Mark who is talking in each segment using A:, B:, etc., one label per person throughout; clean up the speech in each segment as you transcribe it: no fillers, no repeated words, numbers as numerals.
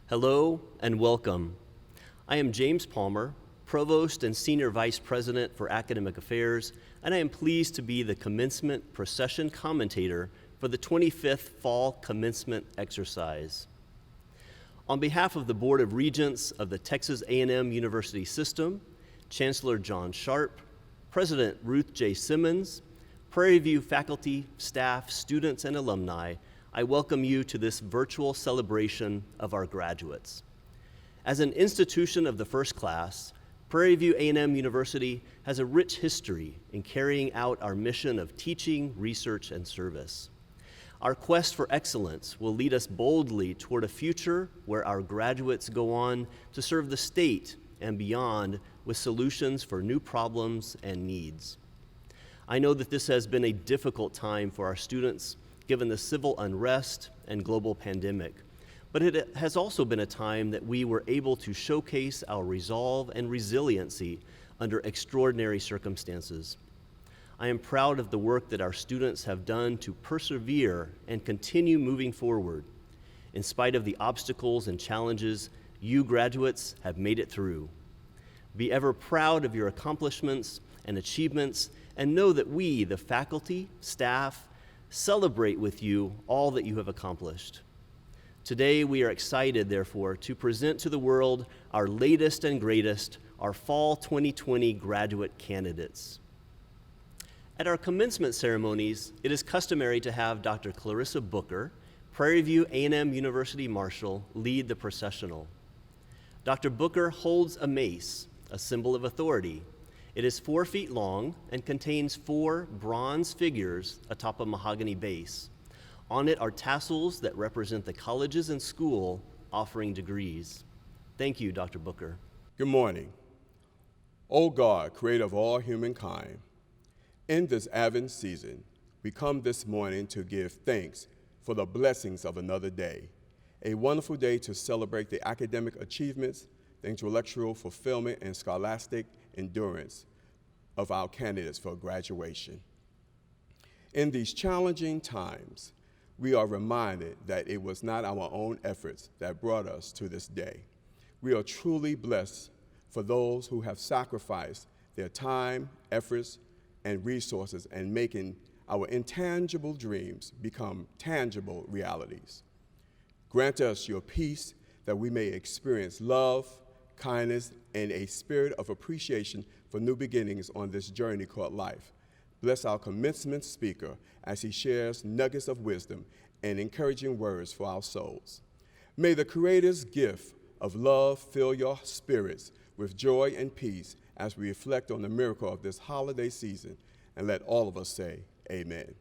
A: Hello and welcome. I am James Palmer, Provost and Senior Vice President for Academic Affairs, and I am pleased to be the commencement procession commentator for the 25th Fall Commencement exercise. On behalf of the Board of Regents of the Texas A&M University System, Chancellor John Sharp, President Ruth J. Simmons, Prairie View faculty, staff, students, and alumni, I welcome you to this virtual celebration of our graduates. As an institution of the first class, Prairie View A&M University has a rich history in carrying out our mission of teaching, research, and service. Our quest for excellence will lead us boldly toward a future where our graduates go on to serve the state and beyond with solutions for new problems and needs. I know that this has been a difficult time for our students, given the civil unrest and global pandemic. But it has also been a time that we were able to showcase our resolve and resiliency under extraordinary circumstances. I am proud of the work that our students have done to persevere and continue moving forward. In spite of the obstacles and challenges, you graduates have made it through. Be ever proud of your accomplishments and achievements, and know that we, the faculty, staff, celebrate with you all that you have accomplished. Today, we are excited, therefore, to present to the world our latest and greatest, our Fall 2020 graduate candidates. At our commencement ceremonies, it is customary to have Dr. Clarissa Booker, Prairie View A&M University Marshall, lead the processional. Dr. Booker holds a mace, a symbol of authority. It is 4 feet long and contains 4 bronze figures atop a mahogany base. On it are tassels that represent the colleges and school offering degrees. Thank you, Dr. Booker.
B: Good morning. O God, creator of all humankind, in this Advent season, we come this morning to give thanks for the blessings of another day, a wonderful day to celebrate the academic achievements, the intellectual fulfillment, and scholastic endurance of our candidates for graduation. In these challenging times, we are reminded that it was not our own efforts that brought us to this day. We are truly blessed for those who have sacrificed their time, efforts, and resources in making our intangible dreams become tangible realities. Grant us your peace that we may experience love, kindness, and a spirit of appreciation for new beginnings on this journey called life. Bless our commencement speaker as he shares nuggets of wisdom and encouraging words for our souls. May the Creator's gift of love fill your spirits with joy and peace as we reflect on the miracle of this holiday season, and let all of us say, amen.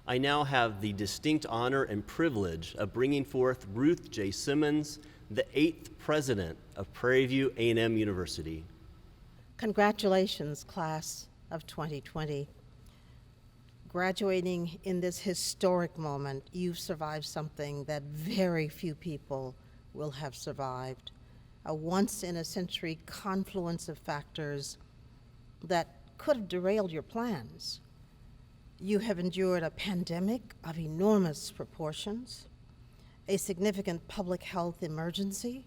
A: I now have the distinct honor and privilege of bringing forth Ruth J. Simmons, the 8th president of Prairie View A&M University.
C: Congratulations, class of 2020. Graduating in this historic moment, you've survived something that very few people will have survived. A once-in-a-century confluence of factors that could have derailed your plans. You have endured a pandemic of enormous proportions, a significant public health emergency,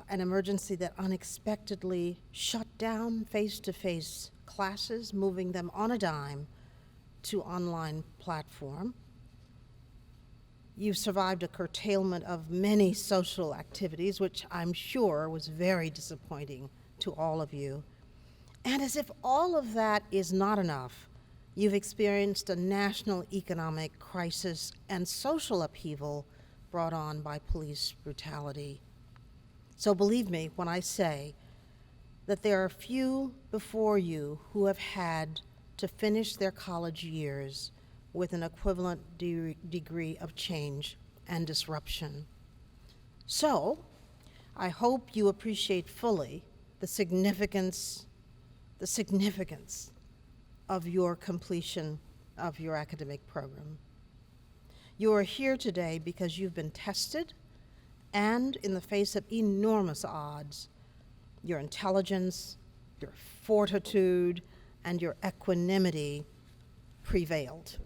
C: an emergency that unexpectedly shut down face-to-face classes, moving them on a dime to online platform. You've survived a curtailment of many social activities, which I'm sure was very disappointing to all of you. And as if all of that is not enough, you've experienced a national economic crisis and social upheaval brought on by police brutality. So believe me when I say that there are few before you who have had to finish their college years with an equivalent degree of change and disruption. So I hope you appreciate fully the significance of your completion of your academic program. You are here today because you've been tested, and in the face of enormous odds, your intelligence, your fortitude, and your equanimity prevailed.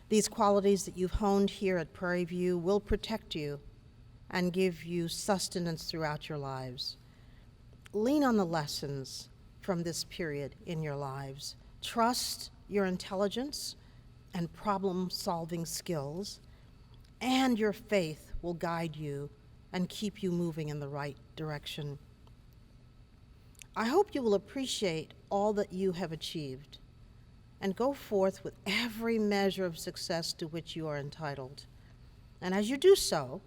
C: These qualities that you've honed here at Prairie View will protect you and give you sustenance throughout your lives. Lean on the lessons from this period in your lives. Trust your intelligence and problem-solving skills, and your faith will guide you and keep you moving in the right direction. I hope you will appreciate all that you have achieved and go forth with every measure of success to which you are entitled. And as you do so,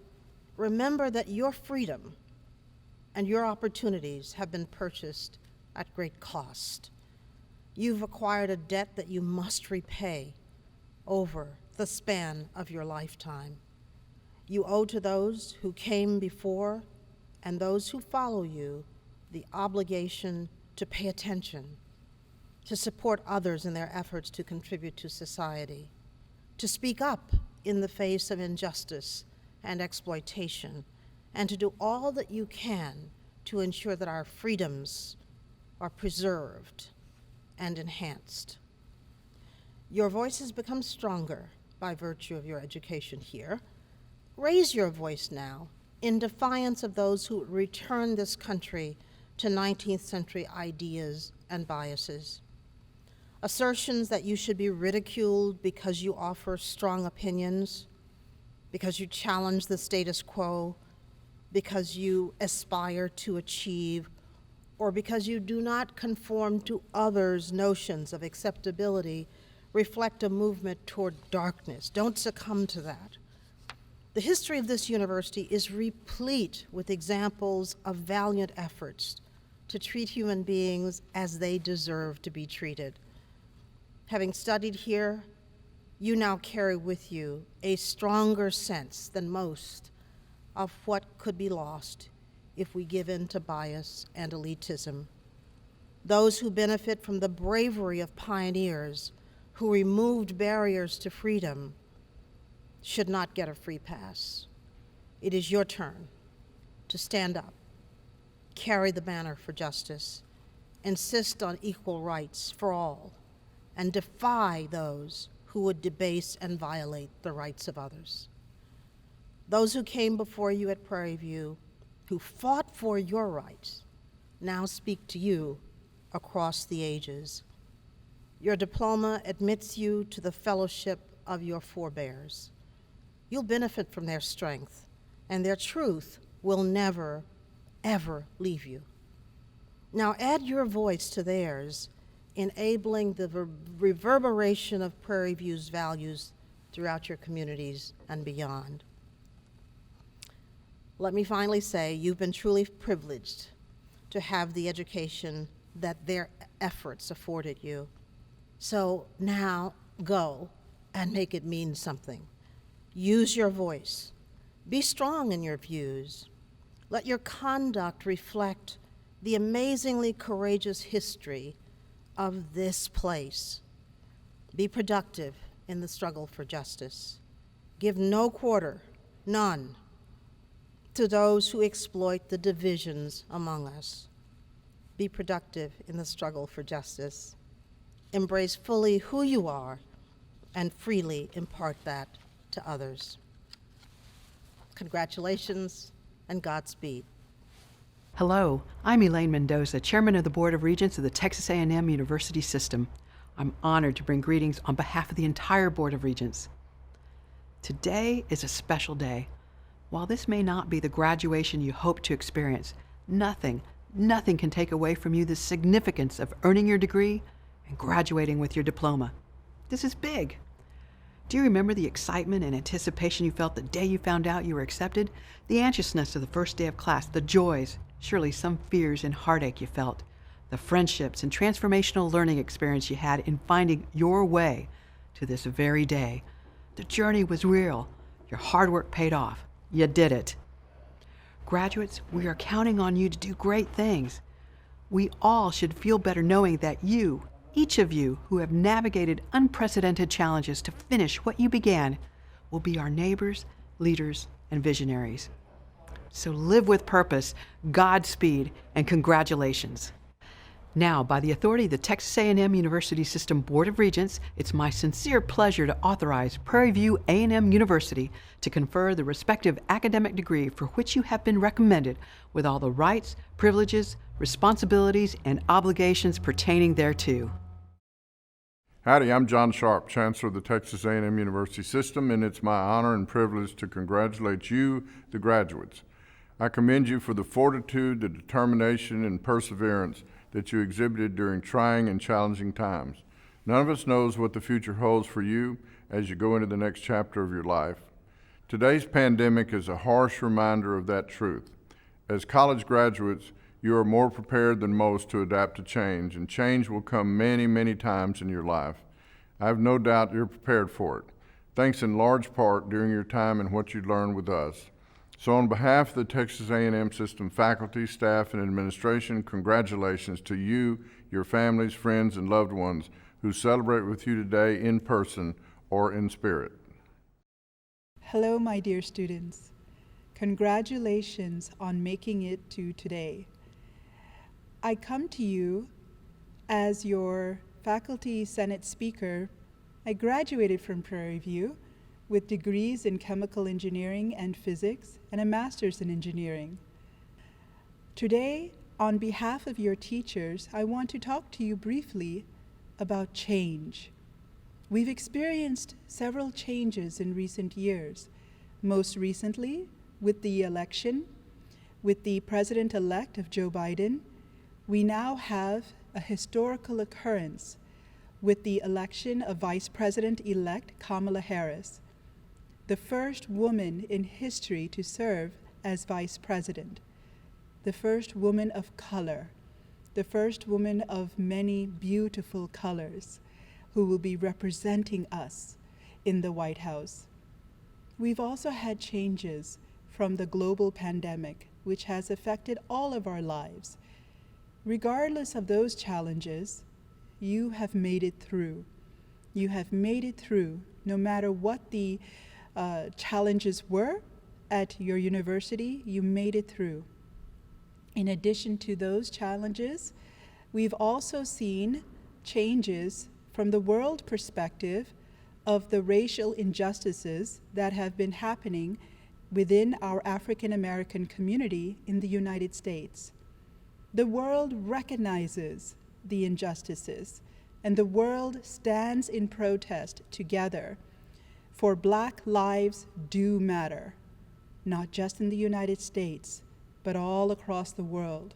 C: remember that your freedom and your opportunities have been purchased at great cost. You've acquired a debt that you must repay over the span of your lifetime. You owe to those who came before and those who follow you the obligation to pay attention, to support others in their efforts to contribute to society, to speak up in the face of injustice and exploitation, and to do all that you can to ensure that our freedoms are preserved and enhanced. Your voice has become stronger by virtue of your education here. Raise your voice now in defiance of those who return this country to 19th century ideas and biases. Assertions that you should be ridiculed because you offer strong opinions, because you challenge the status quo, because you aspire to achieve, or because you do not conform to others' notions of acceptability reflect a movement toward darkness. Don't succumb to that. The history of this university is replete with examples of valiant efforts to treat human beings as they deserve to be treated. Having studied here, you now carry with you a stronger sense than most of what could be lost if we give in to bias and elitism. Those who benefit from the bravery of pioneers who removed barriers to freedom should not get a free pass. It is your turn to stand up, carry the banner for justice, insist on equal rights for all, and defy those who would debase and violate the rights of others. Those who came before you at Prairie View, who fought for your rights, now speak to you across the ages. Your diploma admits you to the fellowship of your forebears. You'll benefit from their strength, and their truth will never, ever leave you. Now add your voice to theirs, enabling the reverberation of Prairie View's values throughout your communities and beyond. Let me finally say you've been truly privileged to have the education that their efforts afforded you. So now go and make it mean something. Use your voice. Be strong in your views. Let your conduct reflect the amazingly courageous history of this place Be productive in the struggle for justice. Give no quarter, none, to those who exploit the divisions among us. Be productive in the struggle for justice. Embrace fully who you are and freely impart that to others. Congratulations and Godspeed.
D: Hello, I'm Elaine Mendoza, Chairman of the Board of Regents of the Texas A&M University System. I'm honored to bring greetings on behalf of the entire Board of Regents. Today is a special day. While this may not be the graduation you hope to experience, nothing can take away from you the significance of earning your degree and graduating with your diploma. This is big. Do you remember the excitement and anticipation you felt the day you found out you were accepted? The anxiousness of the first day of class, the joys, surely some fears and heartache you felt, the friendships and transformational learning experience you had in finding your way to this very day. The journey was real. Your hard work paid off. You did it. Graduates, we are counting on you to do great things. We all should feel better knowing that you, each of you who have navigated unprecedented challenges to finish what you began, will be our neighbors, leaders, and visionaries. So live with purpose, Godspeed, and congratulations. Now, by the authority of the Texas A&M University System Board of Regents, it's my sincere pleasure to authorize Prairie View A&M University to confer the respective academic degree for which you have been recommended with all the rights, privileges, responsibilities, and obligations pertaining thereto.
E: Howdy, I'm John Sharp, Chancellor of the Texas A&M University System, and it's my honor and privilege to congratulate you, the graduates. I commend you for the fortitude, the determination, and perseverance that you exhibited during trying and challenging times. None of us knows what the future holds for you as you go into the next chapter of your life. Today's pandemic is a harsh reminder of that truth. As college graduates, you are more prepared than most to adapt to change, and change will come many, many times in your life. I have no doubt you're prepared for it, thanks in large part during your time and what you learned with us. So on behalf of the Texas A&M System faculty, staff, and administration, congratulations to you, your families, friends, and loved ones who celebrate with you today in person or in spirit.
F: Hello, my dear students. Congratulations on making it to today. I come to you as your Faculty Senate Speaker. I graduated from Prairie View with degrees in chemical engineering and physics and a master's in engineering. Today, on behalf of your teachers, I want to talk to you briefly about change. We've experienced several changes in recent years, most recently with the election, with the president-elect of Joe Biden. We now have a historical occurrence with the election of Vice President-elect Kamala Harris, the first woman in history to serve as vice president, the first woman of color, the first woman of many beautiful colors who will be representing us in the White House. We've also had changes from the global pandemic, which has affected all of our lives. Regardless of those challenges, you have made it through. You have made it through no matter what the challenges were at your university, you made it through. In addition to those challenges, we've also seen changes from the world perspective of the racial injustices that have been happening within our African American community in the United States. The world recognizes the injustices, and the world stands in protest together. For Black lives do matter, not just in the United States, but all across the world.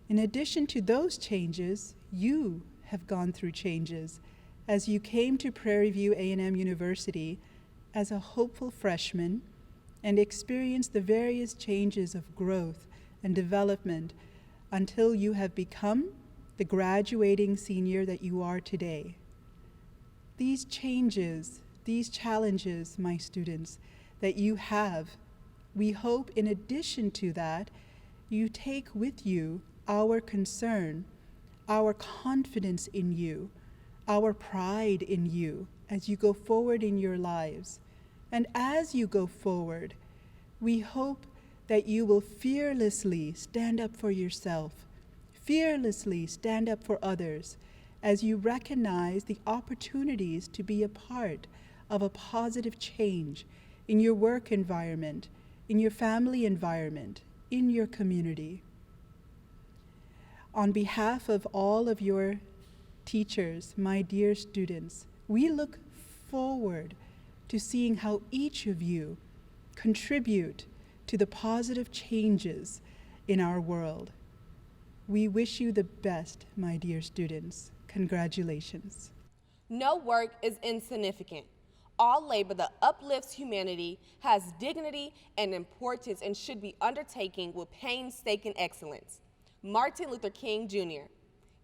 F: In addition to those changes, you have gone through changes as you came to Prairie View A&M University as a hopeful freshman and experienced the various changes of growth and development until you have become the graduating senior that you are today. These changes, these challenges, my students, that you have, we hope in addition to that, you take with you our concern, our confidence in you, our pride in you as you go forward in your lives. And as you go forward, we hope that you will fearlessly stand up for yourself, fearlessly stand up for others, as you recognize the opportunities to be a part of a positive change in your work environment, in your family environment, in your community. On behalf of all of your teachers, my dear students, we look forward to seeing how each of you contribute to the positive changes in our world. We wish you the best, my dear students. Congratulations.
G: No work is insignificant. All labor that uplifts humanity has dignity and importance and should be undertaken with painstaking excellence. Martin Luther King, Jr.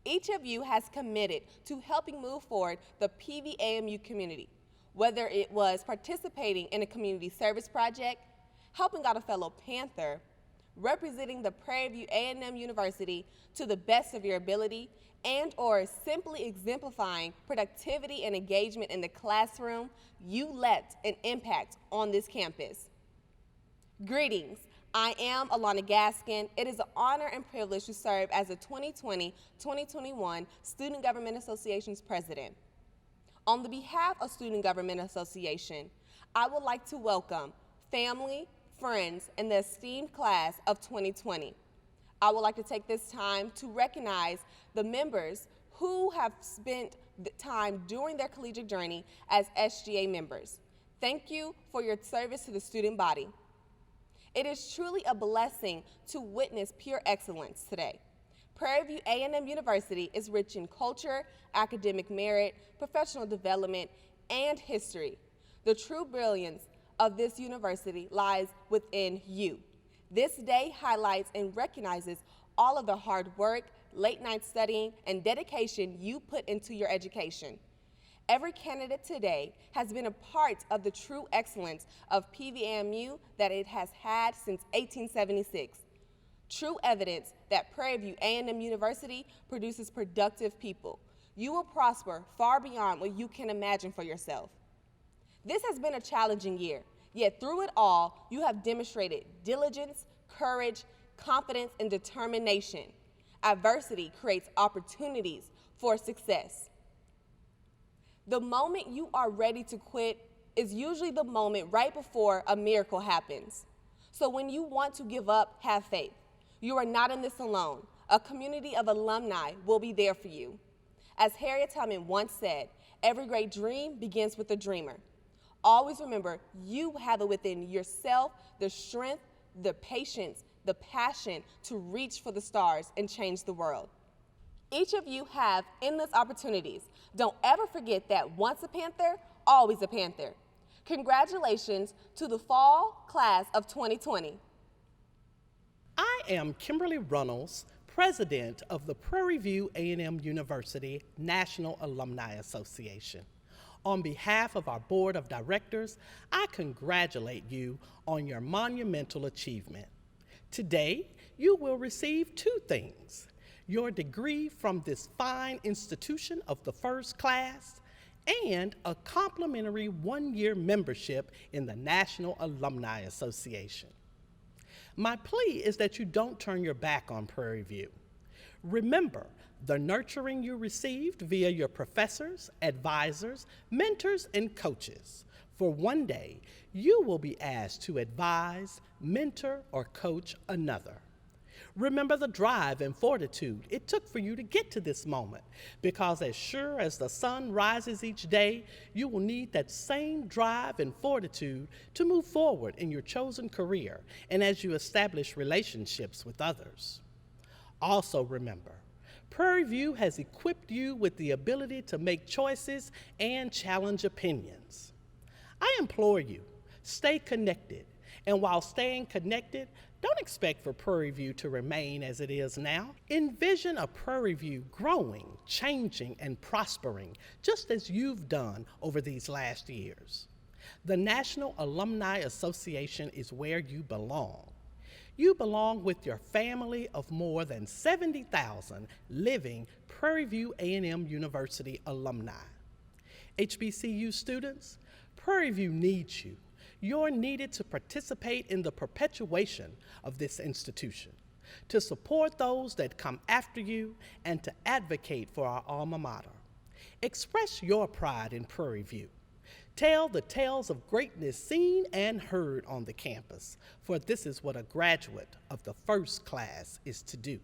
G: Each of you has committed to helping move forward the PVAMU community, whether it was participating in a community service project, helping out a fellow Panther, representing the Prairie View A&M University to the best of your ability, and or simply exemplifying productivity and engagement in the classroom. You left an impact on this campus. Greetings. I am Alana Gaskin. It is an honor and privilege to serve as the 2020-2021 Student Government Association's president. On the behalf of Student Government Association, I would like to welcome family, friends, and the esteemed class of 2020. I would like to take this time to recognize the members who have spent the time during their collegiate journey as SGA members. Thank you for your service to the student body. It is truly a blessing to witness pure excellence today. Prairie View A&M University is rich in culture, academic merit, professional development, and history. The true brilliance of this university lies within you. This day highlights and recognizes all of the hard work, late night studying, and dedication you put into your education. Every candidate today has been a part of the true excellence of PVAMU that it has had since 1876. True evidence that Prairie View A&M University produces productive people. You will prosper far beyond what you can imagine for yourself. This has been a challenging year, yet through it all, you have demonstrated diligence, courage, confidence, and determination. Adversity creates opportunities for success. The moment you are ready to quit is usually the moment right before a miracle happens. So when you want to give up, have faith. You are not in this alone. A community of alumni will be there for you. As Harriet Tubman once said, every great dream begins with a dreamer. Always remember, you have it within yourself the strength, the patience, the passion to reach for the stars and change the world. Each of you have endless opportunities. Don't ever forget that once a Panther, always a Panther. Congratulations to the fall class of 2020.
H: I am Kimberly Runnels, president of the Prairie View A&M University National Alumni Association. On behalf of our board of directors, I congratulate you on your monumental achievement. Today, you will receive two things: your degree from this fine institution of the first class and a complimentary one-year membership in the National Alumni Association. My plea is that you don't turn your back on Prairie View. Remember the nurturing you received via your professors, advisors, mentors, and coaches. For one day, you will be asked to advise, mentor, or coach another. Remember the drive and fortitude it took for you to get to this moment, because as sure as the sun rises each day, you will need that same drive and fortitude to move forward in your chosen career and as you establish relationships with others. Also remember, Prairie View has equipped you with the ability to make choices and challenge opinions. I implore you, stay connected, and while staying connected, don't expect for Prairie View to remain as it is now. Envision a Prairie View growing, changing, and prospering, just as you've done over these last years. The National Alumni Association is where you belong. You belong with your family of more than 70,000 living Prairie View A&M University alumni. HBCU students, Prairie View needs you. You're needed to participate in the perpetuation of this institution, to support those that come after you, and to advocate for our alma mater. Express your pride in Prairie View. Tell the tales of greatness seen and heard on the campus, for this is what a graduate of the first class is to do.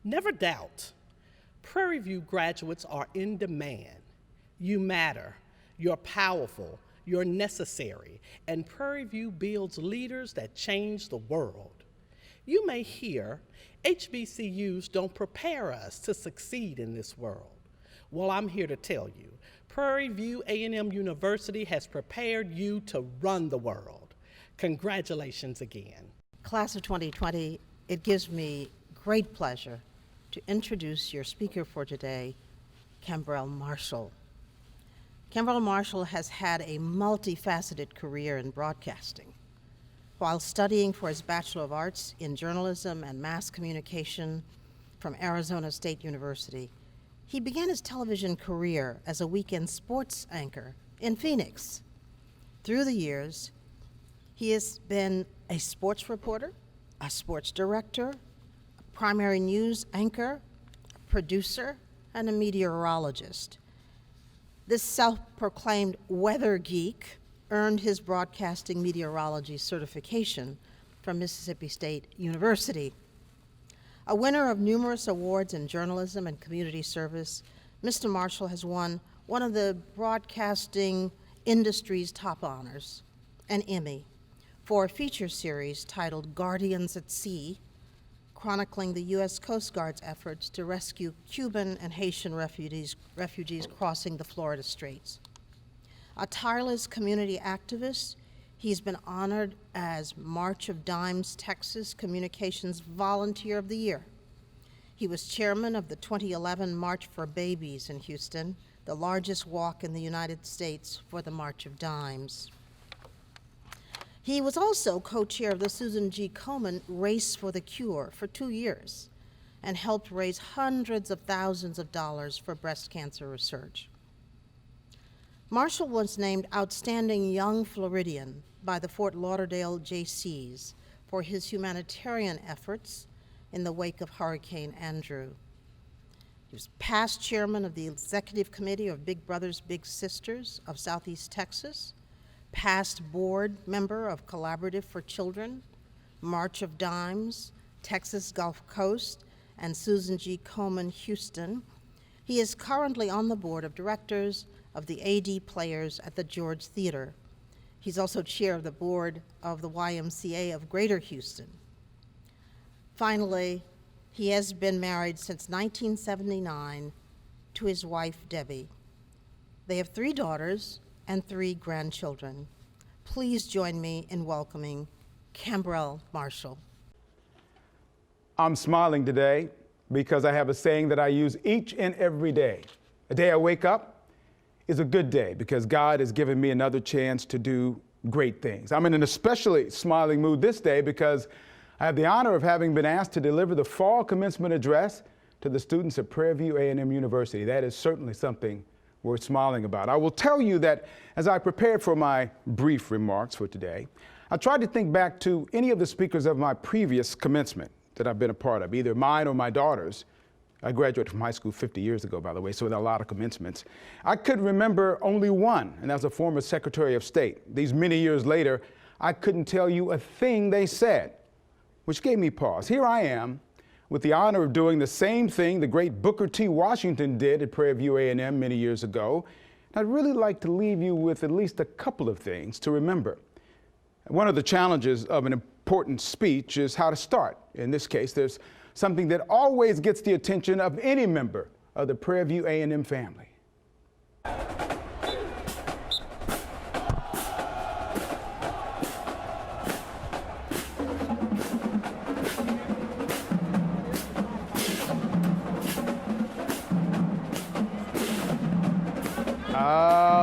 H: Never doubt, Prairie View graduates are in demand. You matter, you're powerful, you're necessary, and Prairie View builds leaders that change the world. You may hear HBCUs don't prepare us to succeed in this world. Well, I'm here to tell you, Prairie View A&M University has prepared you to run the world. Congratulations again.
C: Class of 2020, it gives me great pleasure to introduce your speaker for today, Khambrel Marshall. Khambrel Marshall has had a multifaceted career in broadcasting. While studying for his Bachelor of Arts in Journalism and Mass Communication from Arizona State University, he began his television career as a weekend sports anchor in Phoenix. Through the years, he has been a sports reporter, a sports director, a primary news anchor, a producer, and a meteorologist. This self-proclaimed weather geek earned his broadcasting meteorology certification from Mississippi State University. A winner of numerous awards in journalism and community service, Mr. Marshall has won one of the broadcasting industry's top honors, an Emmy, for a feature series titled Guardians at Sea, chronicling the U.S. Coast Guard's efforts to rescue Cuban and Haitian refugees crossing the Florida Straits. A tireless community activist, he's been honored as March of Dimes Texas Communications Volunteer of the Year. He was chairman of the 2011 March for Babies in Houston, the largest walk in the United States for the March of Dimes. He was also co-chair of the Susan G. Komen Race for the Cure for 2 years and helped raise hundreds of thousands of dollars for breast cancer research. Marshall was named Outstanding Young Floridian by the Fort Lauderdale Jaycees for his humanitarian efforts in the wake of Hurricane Andrew. He was past chairman of the Executive Committee of Big Brothers Big Sisters of Southeast Texas, past board member of Collaborative for Children, March of Dimes, Texas Gulf Coast, and Susan G. Komen Houston. He is currently on the board of directors of the AD Players at the George Theater. He's also chair of the board of the YMCA of Greater Houston. Finally, he has been married since 1979 to his wife, Debbie. They have 3 daughters and 3 grandchildren. Please join me in welcoming Khambrel Marshall.
I: I'm smiling today because I have a saying that I use each and every day. The day I wake up is a good day because God has given me another chance to do great things. I'm in an especially smiling mood this day because I have the honor of having been asked to deliver the fall commencement address to the students at Prairie View A&M University. That is certainly something worth smiling about. I will tell you that as I prepared for my brief remarks for today, I tried to think back to any of the speakers of my previous commencement that I've been a part of, either mine or my daughter's. I graduated from high school 50 years ago, by the way, so there are a lot of commencements. I could remember only one, and that was a former Secretary of State. These many years later, I couldn't tell you a thing they said, which gave me pause. Here I am with the honor of doing the same thing the great Booker T. Washington did at Prairie View A&M many years ago. And I'd really like to leave you with at least a couple of things to remember. One of the challenges of an important speech is how to start. In this case, there's something that always gets the attention of any member of the Prairie View A&M family.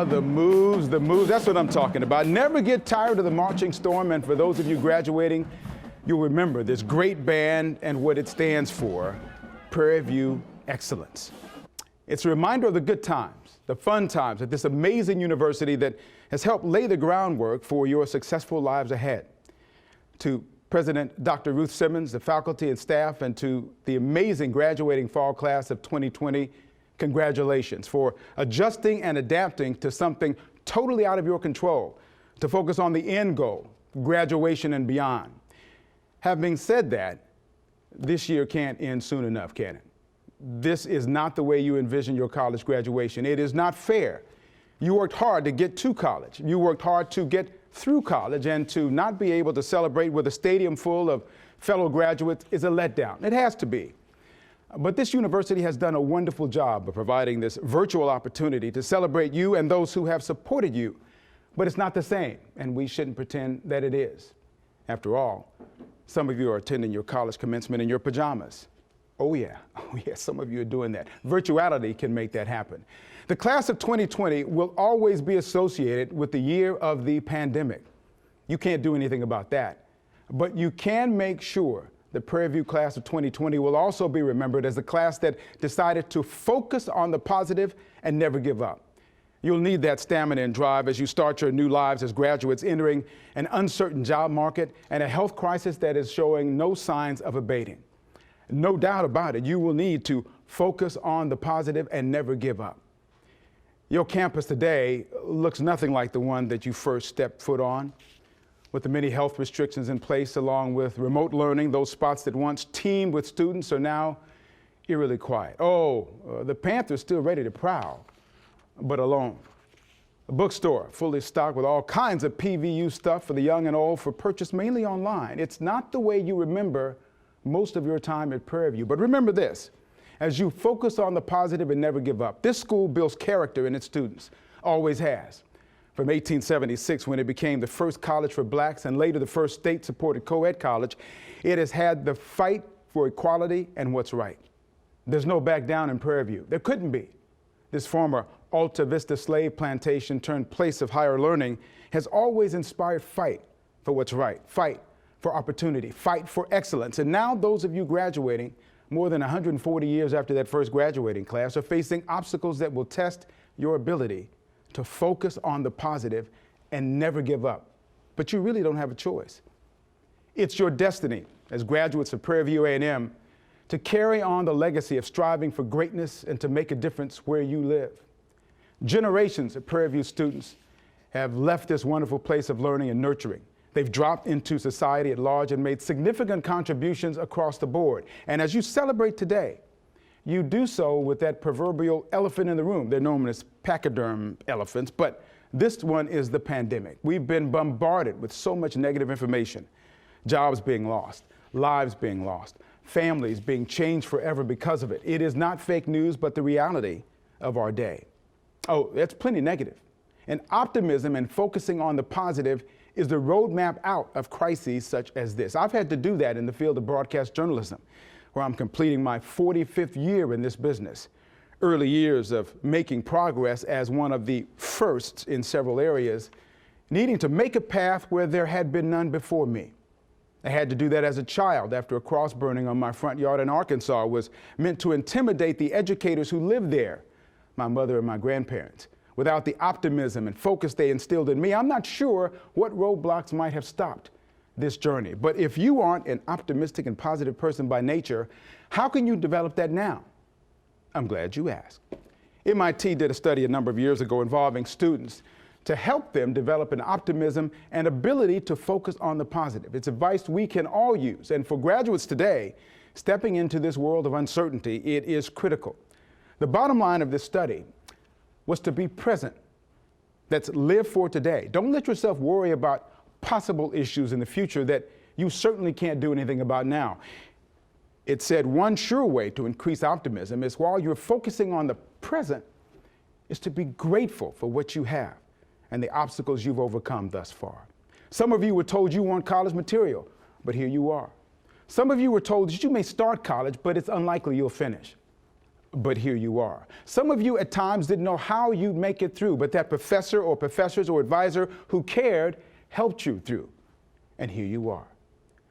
I: The moves, that's what I'm talking about. Never get tired of the marching storm, and for those of you graduating, you'll remember this great band and what it stands for, Prairie View Excellence. It's a reminder of the good times, the fun times at this amazing university that has helped lay the groundwork for your successful lives ahead. To President Dr. Ruth Simmons, the faculty and staff, and to the amazing graduating fall class of 2020, congratulations for adjusting and adapting to something totally out of your control to focus on the end goal, graduation and beyond. Having said that, this year can't end soon enough, can it? This is not the way you envision your college graduation. It is not fair. You worked hard to get to college. You worked hard to get through college, and to not be able to celebrate with a stadium full of fellow graduates is a letdown. It has to be. But this university has done a wonderful job of providing this virtual opportunity to celebrate you and those who have supported you. But it's not the same, and we shouldn't pretend that it is. After all, some of you are attending your college commencement in your pajamas. Oh yeah, some of you are doing that. Virtuality can make that happen. The class of 2020 will always be associated with the year of the pandemic. You can't do anything about that. But you can make sure the Prairie View class of 2020 will also be remembered as the class that decided to focus on the positive and never give up. You'll need that stamina and drive as you start your new lives as graduates entering an uncertain job market and a health crisis that is showing no signs of abating. No doubt about it, you will need to focus on the positive and never give up. Your campus today looks nothing like the one that you first stepped foot on. With the many health restrictions in place, along with remote learning, those spots that once teemed with students are now eerily quiet. The Panthers still ready to prowl, but alone. A bookstore fully stocked with all kinds of PVU stuff for the young and old for purchase mainly online. It's not the way you remember most of your time at Prairie View. But remember this, as you focus on the positive and never give up, this school builds character in its students, always has. From 1876, when it became the first college for blacks and later the first state-supported co-ed college, it has had the fight for equality and what's right. There's no back down in Prairie View. There couldn't be. This former Alta Vista slave plantation turned place of higher learning has always inspired fight for what's right, fight for opportunity, fight for excellence. And now those of you graduating more than 140 years after that first graduating class are facing obstacles that will test your ability to focus on the positive and never give up. But you really don't have a choice. It's your destiny as graduates of Prairie View A&M to carry on the legacy of striving for greatness and to make a difference where you live. Generations of Prairie View students have left this wonderful place of learning and nurturing. They've dropped into society at large and made significant contributions across the board. And as you celebrate today, you do so with that proverbial elephant in the room. They're known as pachyderm elephants, but this one is the pandemic. We've been bombarded with so much negative information. Jobs being lost, lives being lost, families being changed forever because of it. It is not fake news, but the reality of our day. That's plenty negative. And optimism and focusing on the positive is the roadmap out of crises such as this. I've had to do that in the field of broadcast journalism, where I'm completing my 45th year in this business. Early years of making progress as one of the firsts in several areas, needing to make a path where there had been none before me. I had to do that as a child after a cross burning on my front yard in Arkansas was meant to intimidate the educators who lived there, my mother and my grandparents. Without the optimism and focus they instilled in me, I'm not sure what roadblocks might have stopped this journey. But if you aren't an optimistic and positive person by nature, how can you develop that now? I'm glad you asked. MIT did a study a number of years ago involving students to help them develop an optimism and ability to focus on the positive. It's advice we can all use. And for graduates today, stepping into this world of uncertainty, it is critical. The bottom line of this study was to be present. That's live for today. Don't let yourself worry about possible issues in the future that you certainly can't do anything about now. It said one sure way to increase optimism is while you're focusing on the present is to be grateful for what you have and the obstacles you've overcome thus far. Some of you were told you weren't college material, but here you are. Some of you were told that you may start college, but it's unlikely you'll finish. But here you are. Some of you at times didn't know how you'd make it through, but that professor or professors or advisor who cared helped you through. And here you are.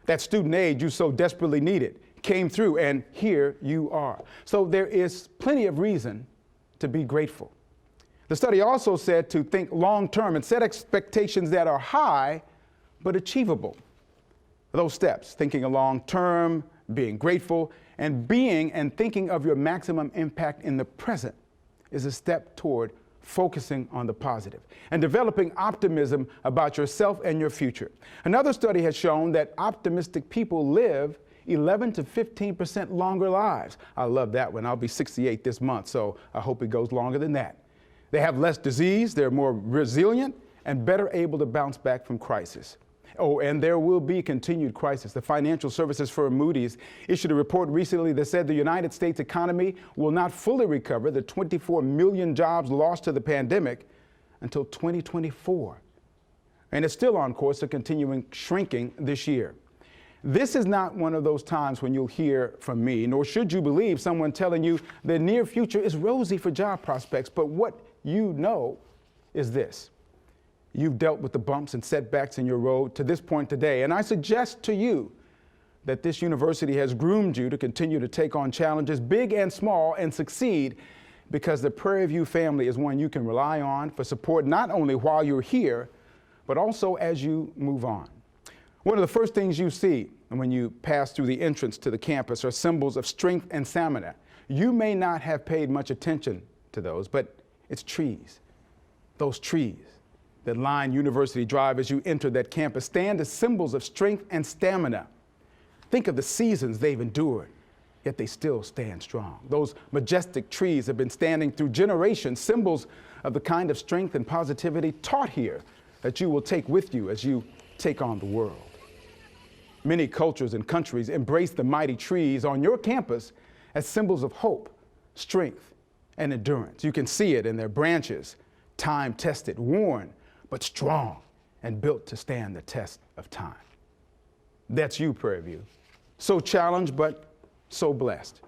I: That student aid you so desperately needed came through, and here you are. So there is plenty of reason to be grateful. The study also said to think long-term and set expectations that are high but achievable. Those steps, thinking long-term, being grateful, and being and thinking of your maximum impact in the present, is a step toward focusing on the positive and developing optimism about yourself and your future. Another study has shown that optimistic people live 11 to 15% longer lives. I love that one. I'll be 68 this month, so I hope it goes longer than that. They have less disease, they're more resilient, and better able to bounce back from crisis. Oh, and there will be continued crisis. The financial services firm Moody's issued a report recently that said the United States economy will not fully recover the 24 million jobs lost to the pandemic until 2024. And it's still on course to continuing shrinking this year. This is not one of those times when you'll hear from me, nor should you believe someone telling you the near future is rosy for job prospects, but what you know is this. You've dealt with the bumps and setbacks in your road to this point today, and I suggest to you that this university has groomed you to continue to take on challenges big and small and succeed, because the Prairie View family is one you can rely on for support not only while you're here, but also as you move on. One of the first things you see when you pass through the entrance to the campus are symbols of strength and stamina. You may not have paid much attention to those, but it's trees. Those trees that line University Drive as you enter that campus stand as symbols of strength and stamina. Think of the seasons they've endured, yet they still stand strong. Those majestic trees have been standing through generations, symbols of the kind of strength and positivity taught here that you will take with you as you take on the world. Many cultures and countries embrace the mighty trees on your campus as symbols of hope, strength, and endurance. You can see it in their branches, time-tested, worn, but strong and built to stand the test of time. That's you, Prairie View. So challenged, but so blessed.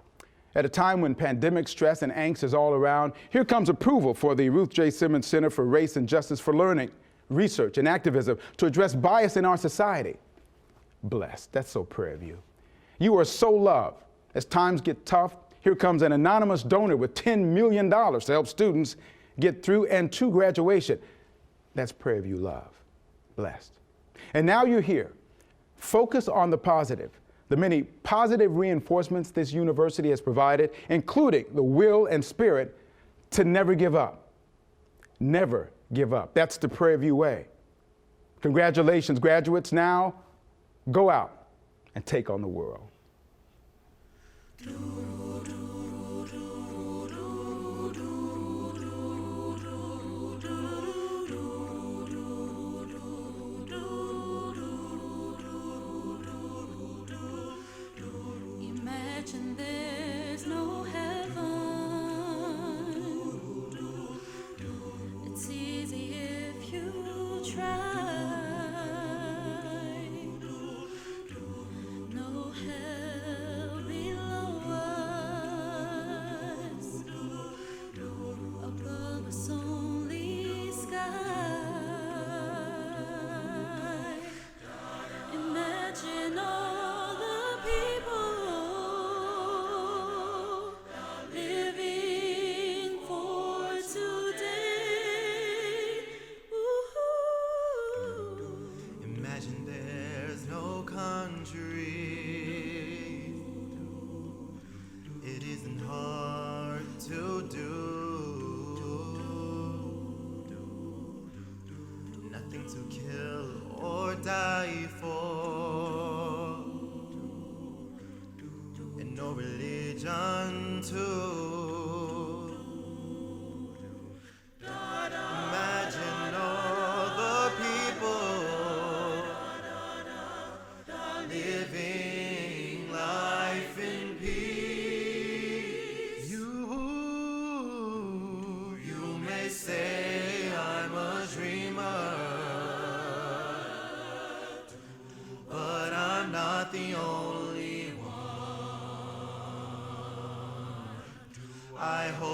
I: At a time when pandemic stress and angst is all around, here comes approval for the Ruth J. Simmons Center for Race and Justice for Learning, Research, and Activism to address bias in our society. Blessed. That's so Prairie View. You are so loved. As times get tough, here comes an anonymous donor with $10 million to help students get through and to graduation. That's Prairie View love. Blessed. And now you're here. Focus on the positive, the many positive reinforcements this university has provided, including the will and spirit to never give up. Never give up. That's the Prairie View way. Congratulations, graduates. Now go out and take on the world.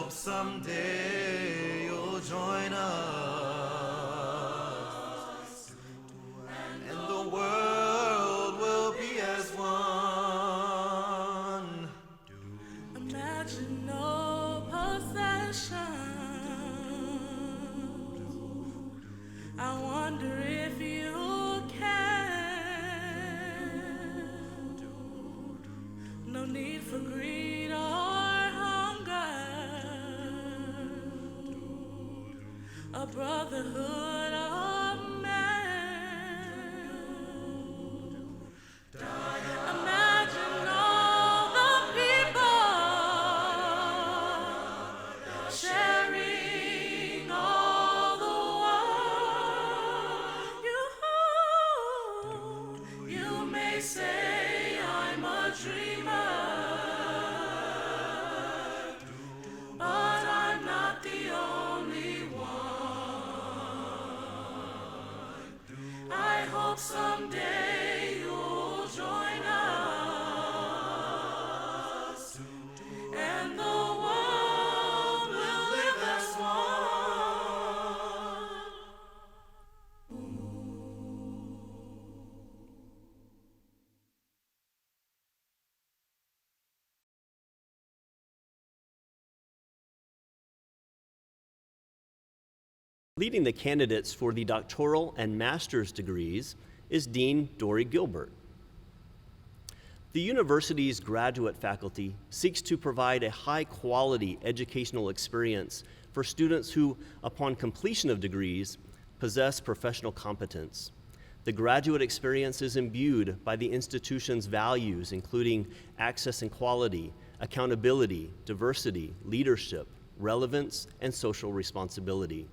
J: Someday you'll join us, and the world will be brotherhood of man. Imagine all the people sharing all the world. You may say I'm a dreamer, but I'm not the only one. I hope someday you'll join us, and the world will live as one.
A: Leading the candidates for the doctoral and master's degrees is Dean Dory Gilbert. The university's graduate faculty seeks to provide a high-quality educational experience for students who, upon completion of degrees, possess professional competence. The graduate experience is imbued by the institution's values, including access and quality, accountability, diversity, leadership, relevance, and social responsibility.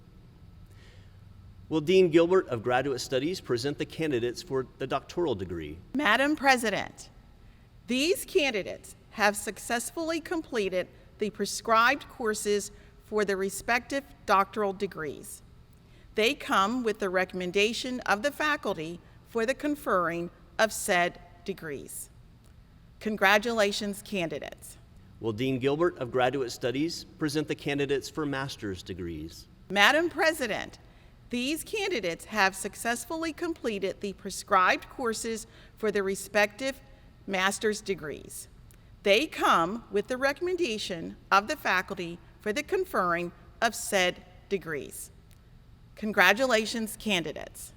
A: Will Dean Gilbert of Graduate Studies present the candidates for the doctoral degree?
K: Madam President, these candidates have successfully completed the prescribed courses for the respective doctoral degrees. They come with the recommendation of the faculty for the conferring of said degrees. Congratulations, candidates.
A: Will Dean Gilbert of Graduate Studies present the candidates for master's degrees?
K: Madam President, these candidates have successfully completed the prescribed courses for the respective master's degrees. They come with the recommendation of the faculty for the conferring of said degrees. Congratulations, candidates.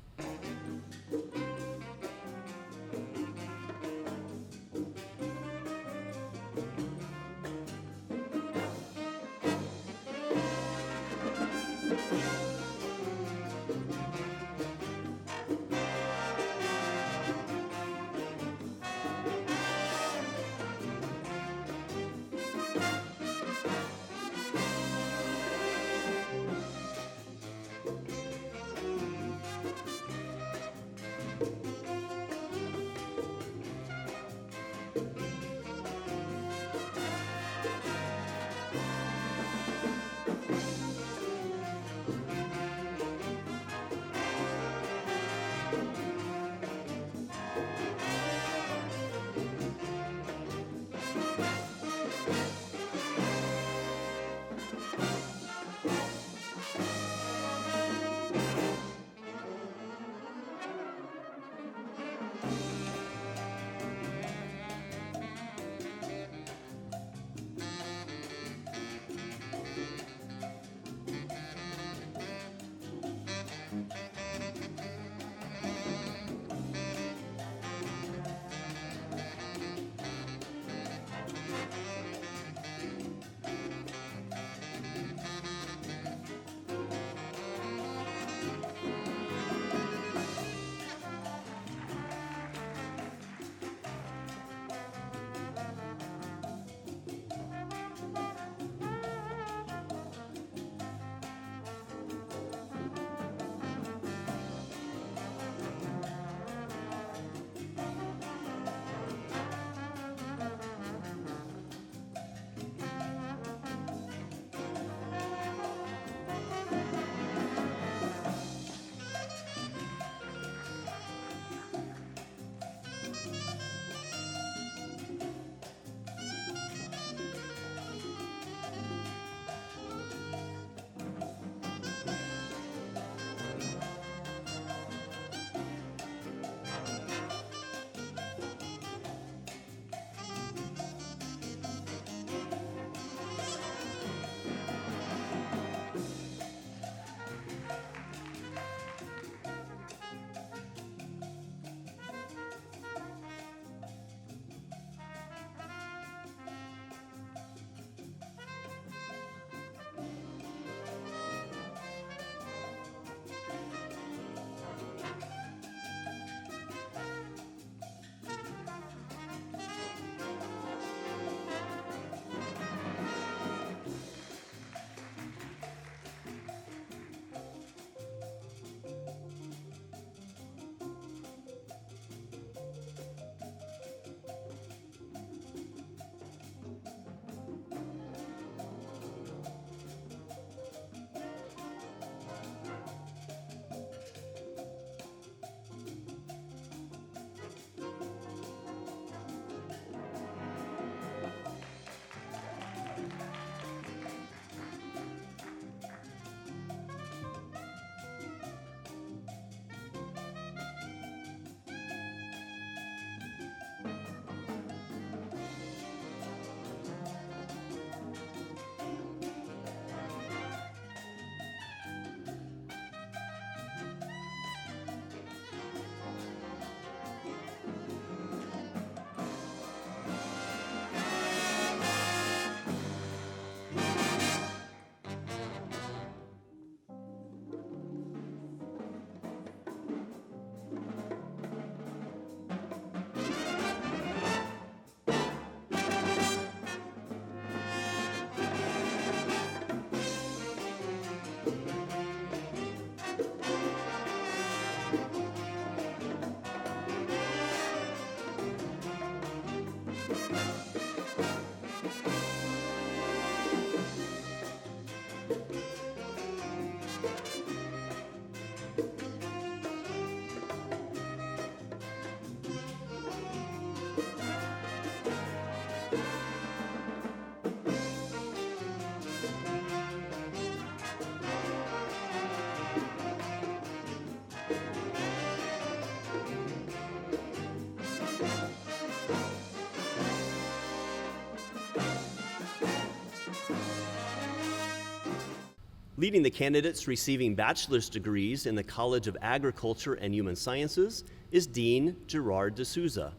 A: Leading the candidates receiving bachelor's degrees in the College of Agriculture and Human Sciences is Dean Gerard D'Souza.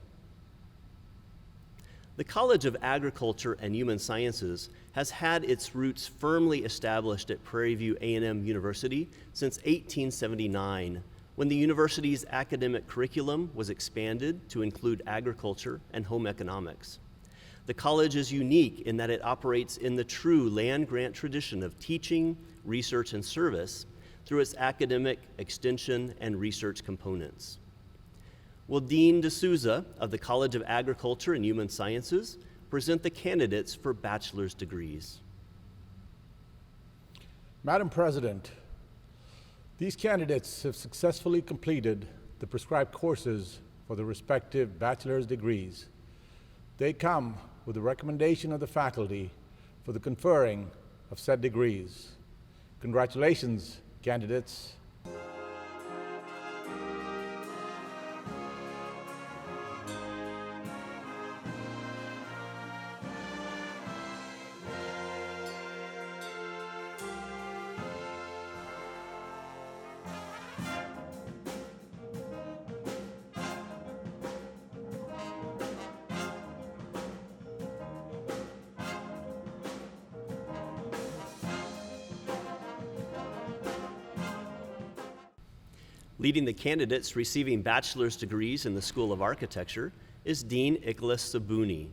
A: The College of Agriculture and Human Sciences has had its roots firmly established at Prairie View A&M University since 1879, when the university's academic curriculum was expanded to include agriculture and home economics. The college is unique in that it operates in the true land-grant tradition of teaching, research, and service through its academic, extension, and research components. Will Dean D'Souza of the College of Agriculture and Human Sciences present the candidates for bachelor's degrees?
L: Madam President, these candidates have successfully completed the prescribed courses for the respective bachelor's degrees. They come with the recommendation of the faculty for the conferring of said degrees. Congratulations, candidates.
A: Leading the candidates receiving bachelor's degrees in the School of Architecture is Dean Ikhlas Sabuni.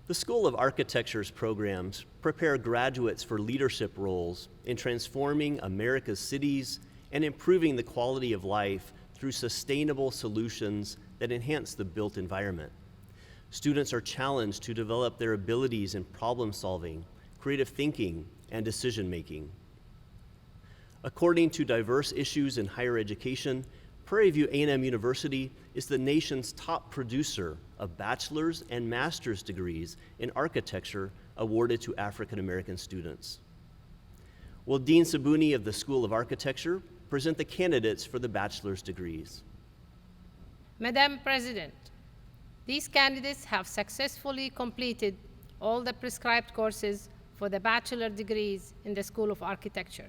A: The School of Architecture's programs prepare graduates for leadership roles in transforming America's cities and improving the quality of life through sustainable solutions that enhance the built environment. Students are challenged to develop their abilities in problem solving, creative thinking, and decision making. According to Diverse Issues in Higher Education, Prairie View A&M University is the nation's top producer of bachelor's and master's degrees in architecture awarded to African American students. Will Dean Sabuni of the School of Architecture present the candidates for the bachelor's degrees?
M: Madam President, these candidates have successfully completed all the prescribed courses for the bachelor degrees in the School of Architecture.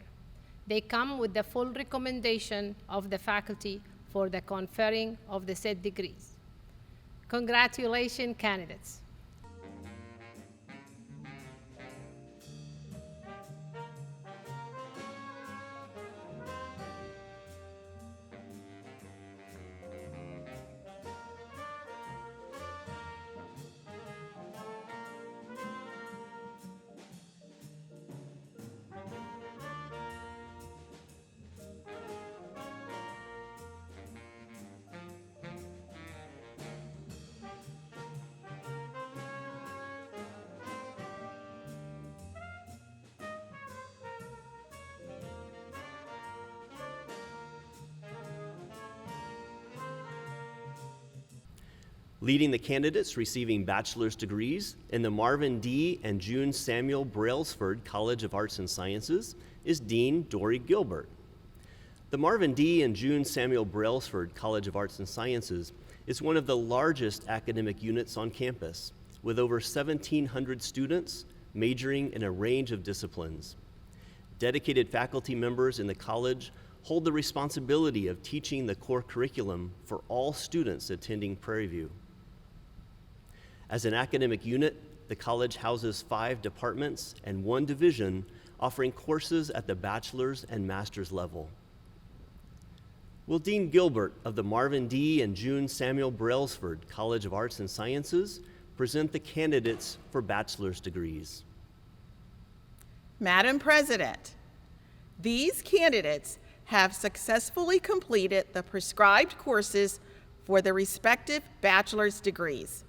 M: They come with the full recommendation of the faculty for the conferring of the said degrees. Congratulations, candidates.
A: Leading the candidates receiving bachelor's degrees in the Marvin D. and June Samuel Brailsford College of Arts and Sciences is Dean Dory Gilbert. The Marvin D. and June Samuel Brailsford College of Arts and Sciences is one of the largest academic units on campus, with over 1,700 students majoring in a range of disciplines. Dedicated faculty members in the college hold the responsibility of teaching the core curriculum for all students attending Prairie View. As an academic unit, the college houses 5 departments and 1 division offering courses at the bachelor's and master's level. Will Dean Gilbert of the Marvin D. and June Samuel Brailsford College of Arts and Sciences present the candidates for bachelor's degrees?
K: Madam President, these candidates have successfully completed the prescribed courses for the respective bachelor's degrees.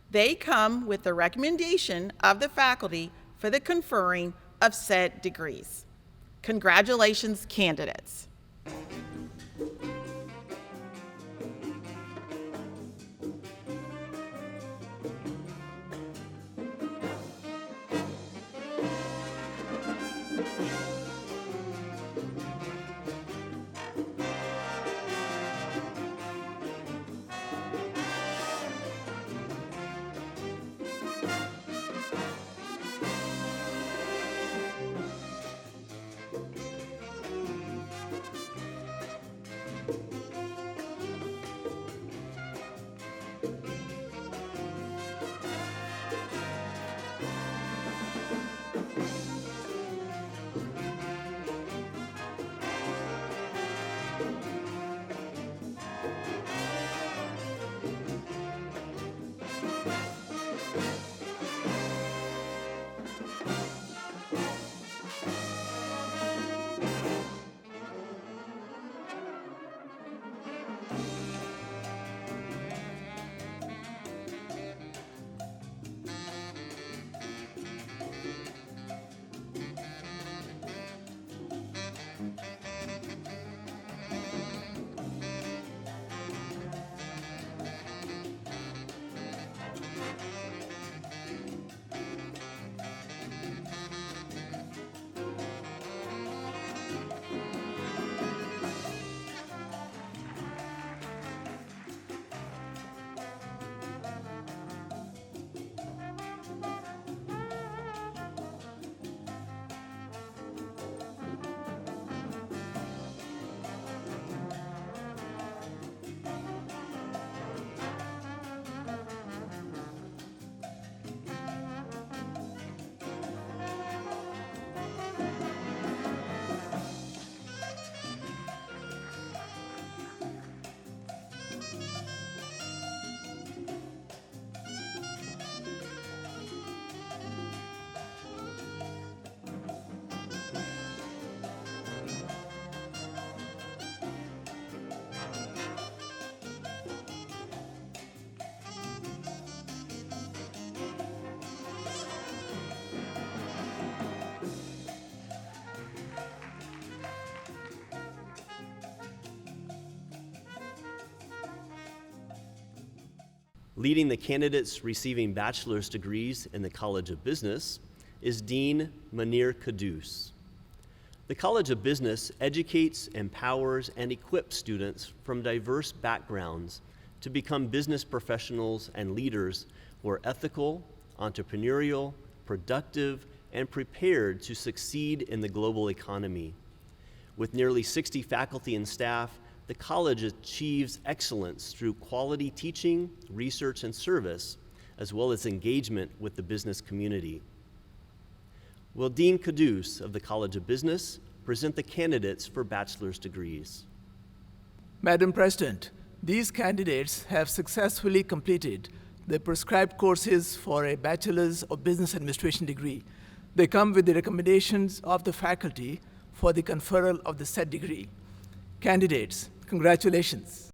K: They come with the recommendation of the faculty for the conferring of said degrees. Congratulations, candidates.
A: Leading the candidates receiving bachelor's degrees in the College of Business is Dean Munir Kudus. The College of Business educates, empowers, and equips students from diverse backgrounds to become business professionals and leaders who are ethical, entrepreneurial, productive, and prepared to succeed in the global economy. With nearly 60 faculty and staff, the college achieves excellence through quality teaching, research, and service, as well as engagement with the business community. Will Dean Kudus of the College of Business present the candidates for bachelor's degrees?
N: Madam President, these candidates have successfully completed the prescribed courses for a Bachelor's of Business Administration degree. They come with the recommendations of the faculty for the conferral of the said degree. Candidates, congratulations.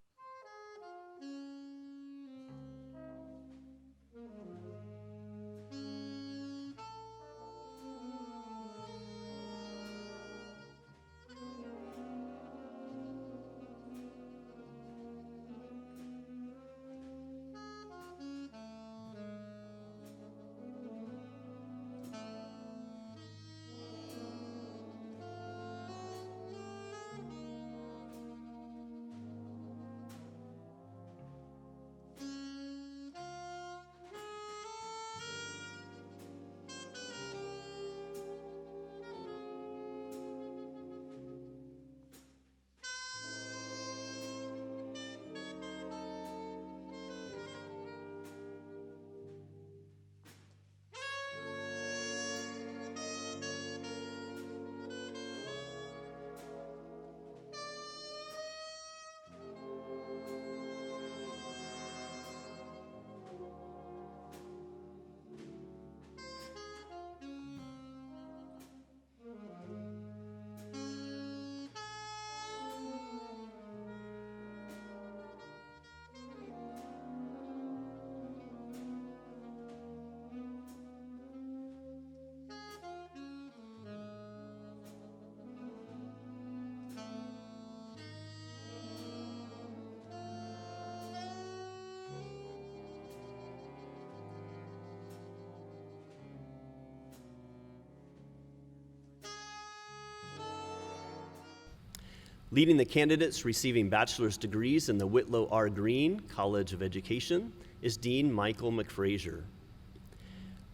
A: Leading the candidates receiving bachelor's degrees in the Whitlow R. Green College of Education is Dean Michael McFrazier.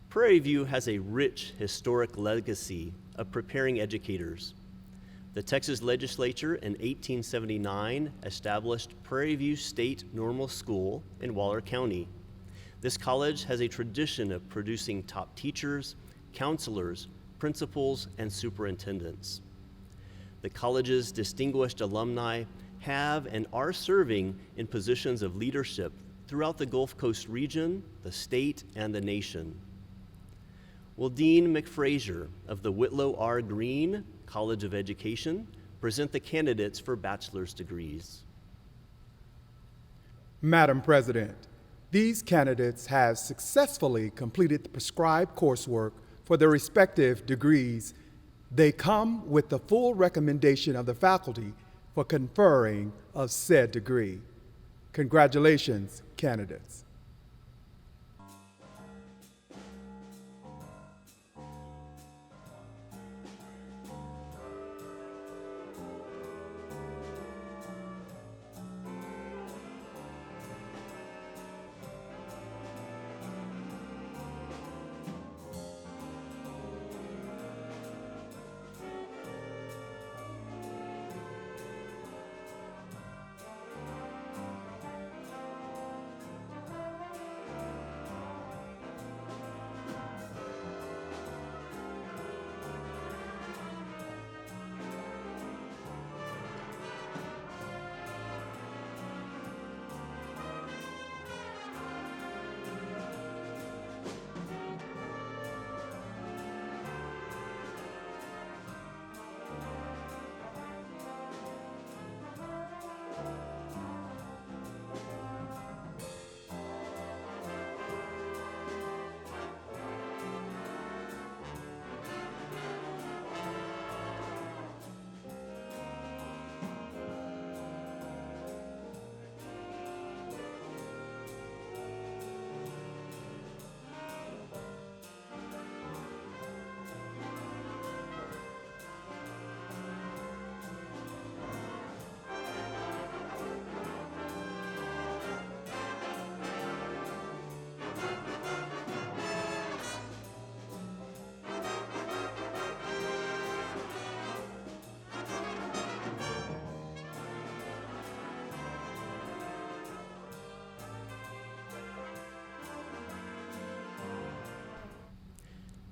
A: Prairie View has a rich historic legacy of preparing educators. The Texas Legislature in 1879 established Prairie View State Normal School in Waller County. This college has a tradition of producing top teachers, counselors, principals, and superintendents. The college's distinguished alumni have and are serving in positions of leadership throughout the Gulf Coast region, the state, and the nation. Will Dean McFrazier of the Whitlow R. Green College of Education present the candidates for bachelor's degrees?
O: Madam President, these candidates have successfully completed the prescribed coursework for their respective degrees. They come with the full recommendation of the faculty for conferring of said degree. Congratulations, candidates.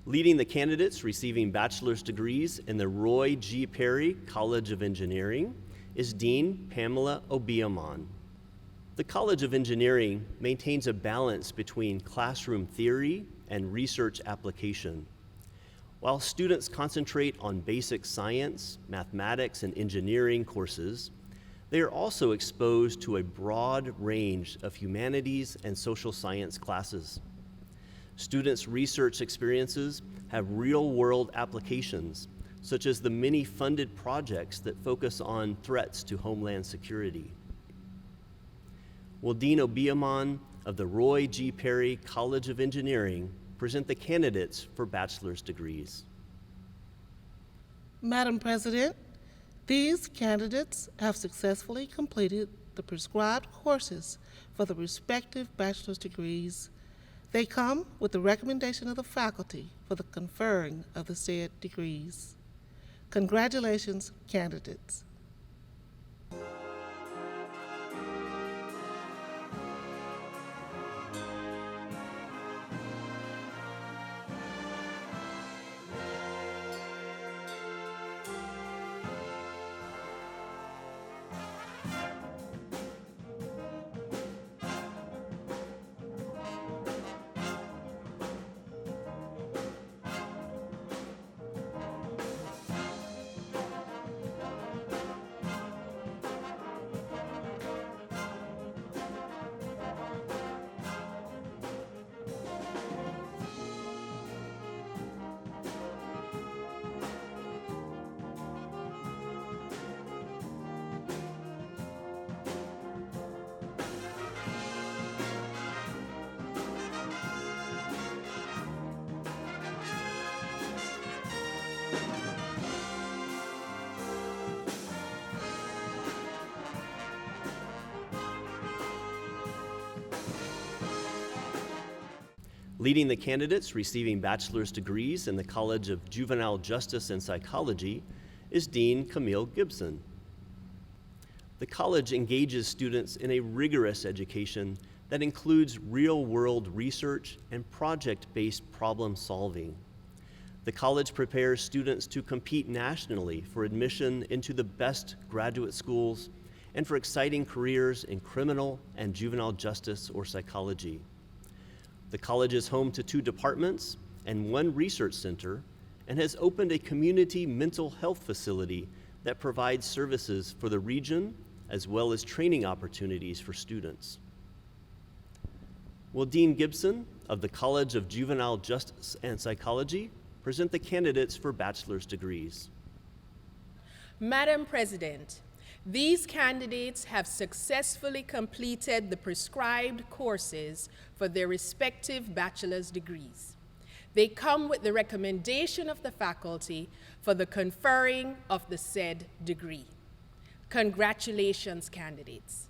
A: Leading the candidates receiving bachelor's degrees in the Roy G. Perry College of Engineering is Dean Pamela Obiamon. The College of Engineering maintains a balance between classroom theory and research application. While students concentrate on basic science, mathematics, and engineering courses, they are also exposed to a broad range of humanities and social science classes. Students' research experiences have real-world applications, such as the many funded projects that focus on threats to homeland security. Will Dean Obiamon of the Roy G. Perry College of Engineering present the candidates for bachelor's degrees?
P: Madam President, these candidates have successfully completed the prescribed courses for the respective bachelor's degrees. They come with the recommendation of the faculty for the conferring of the said degrees. Congratulations, candidates.
A: Leading the candidates receiving bachelor's degrees in the College of Juvenile Justice and Psychology is Dean Camille Gibson. The college engages students in a rigorous education that includes real-world research and project-based problem solving. The college prepares students to compete nationally for admission into the best graduate schools and for exciting careers in criminal and juvenile justice or psychology. The college is home to 2 departments and 1 research center and has opened a community mental health facility that provides services for the region as well as training opportunities for students. Will Dean Gibson of the College of Juvenile Justice and Psychology present the candidates for bachelor's degrees?
Q: Madam President, these candidates have successfully completed the prescribed courses for their respective bachelor's degrees. They come with the recommendation of the faculty for the conferring of the said degree. Congratulations, candidates.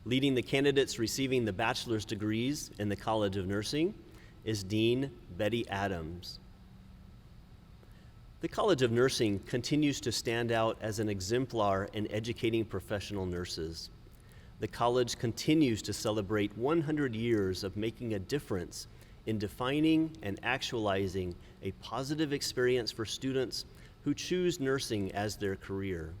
A: Leading the candidates receiving the bachelor's degrees in the College of Nursing is Dean Betty Adams. The College of Nursing continues to stand out as an exemplar in educating professional nurses. The college continues to celebrate 100 years of making a difference in defining and actualizing a positive experience for students who choose nursing as their career.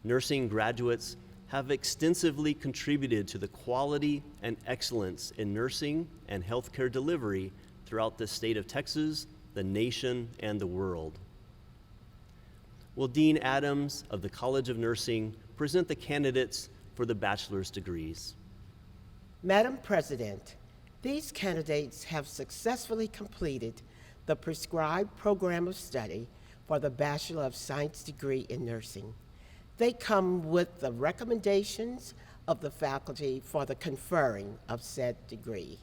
A: Nursing graduates have extensively contributed to the quality and excellence in nursing and healthcare delivery throughout the state of Texas, the nation, and the world. Will Dean Adams of the College of Nursing present the candidates for the bachelor's degrees?
R: Madam President, these candidates have successfully completed the prescribed program of study for the Bachelor of Science degree in nursing. They come with the recommendations of the faculty for the conferring of said degree.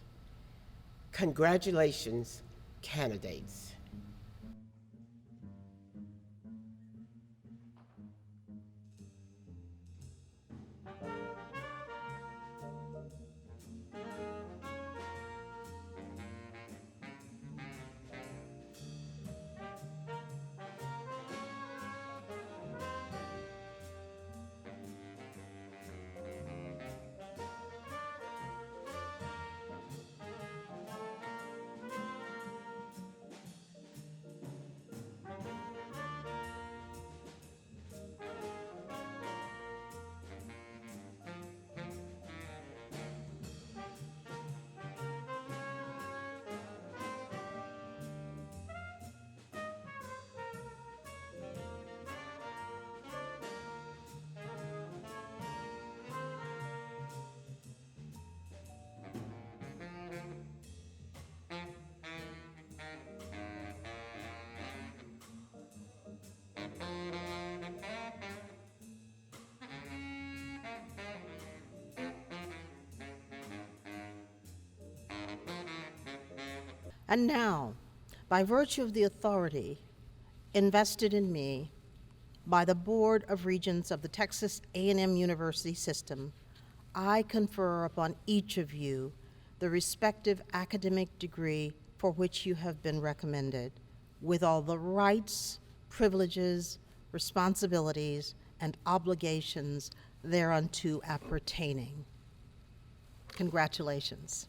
R: Congratulations, candidates.
C: And now, by virtue of the authority invested in me by the Board of Regents of the Texas A&M University System, I confer upon each of you the respective academic degree for which you have been recommended, with all the rights, privileges, responsibilities, and obligations thereunto appertaining. Congratulations.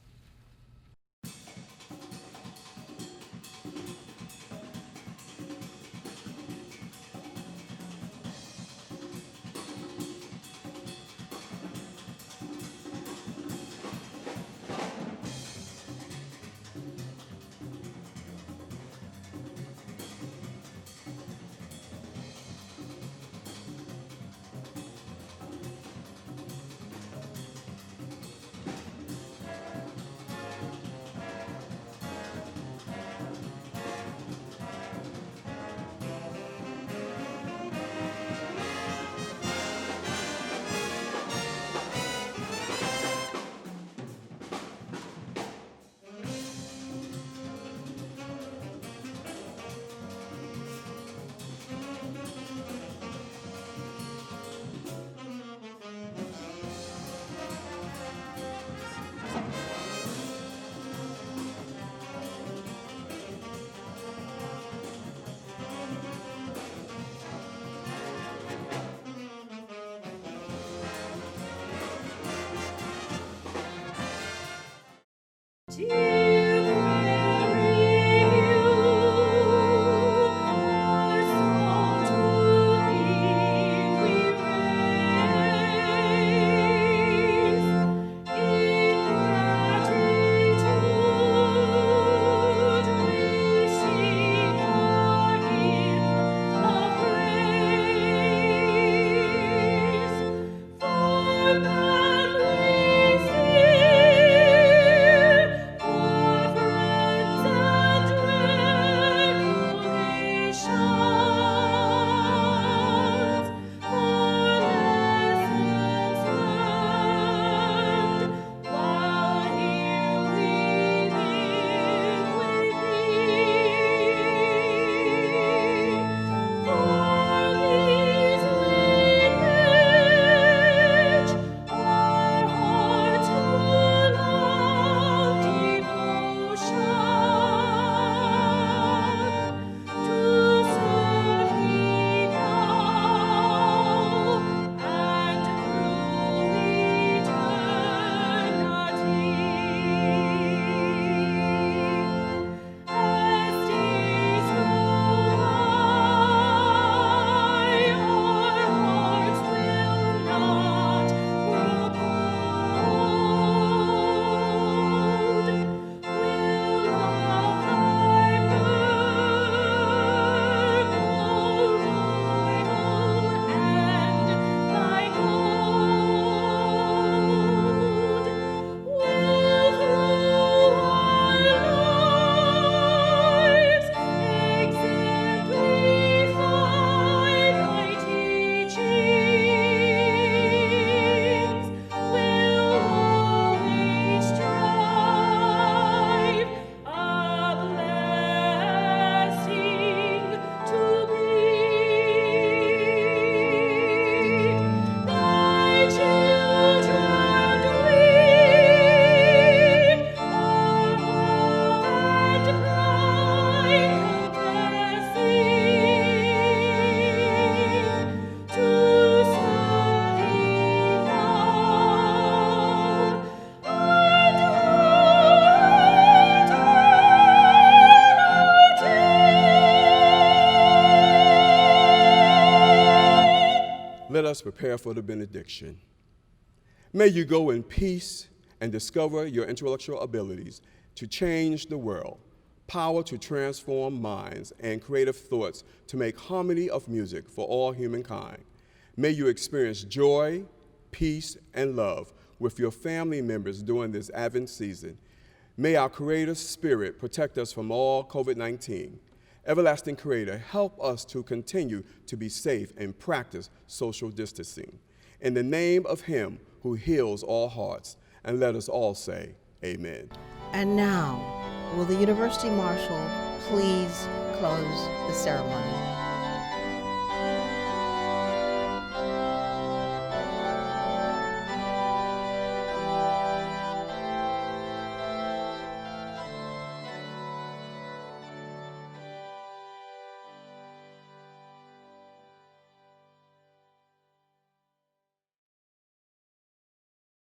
B: us prepare for the benediction. May you go in peace and discover your intellectual abilities to change the world, power to transform minds, and creative thoughts to make harmony of music for all humankind. May you experience joy, peace, and love with your family members during this Advent season. May our Creator Spirit protect us from all COVID-19. Everlasting Creator, help us to continue to be safe and practice social distancing. In the name of Him who heals all hearts, and let us all say, Amen.
C: And now, will the University Marshal please close the ceremony?